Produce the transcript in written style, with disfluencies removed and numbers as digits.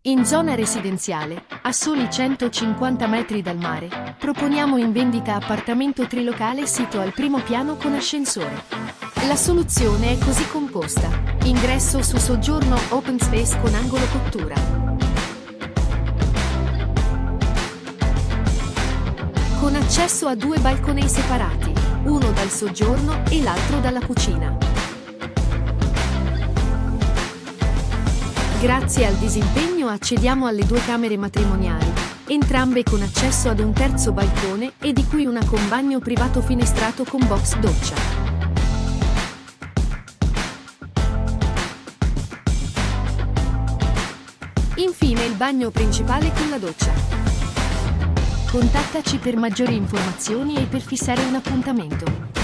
In zona residenziale, a soli 150 metri dal mare, proponiamo in vendita appartamento trilocale sito al primo piano con ascensore. La soluzione è così composta: ingresso su soggiorno open space con angolo cottura, con accesso a 2 balconi separati, uno dal soggiorno e l'altro dalla cucina. Grazie al disimpegno accediamo alle 2 camere matrimoniali, entrambe con accesso ad un terzo balcone e di cui una con bagno privato finestrato con box doccia. Infine il bagno principale con la doccia. Contattaci per maggiori informazioni e per fissare un appuntamento.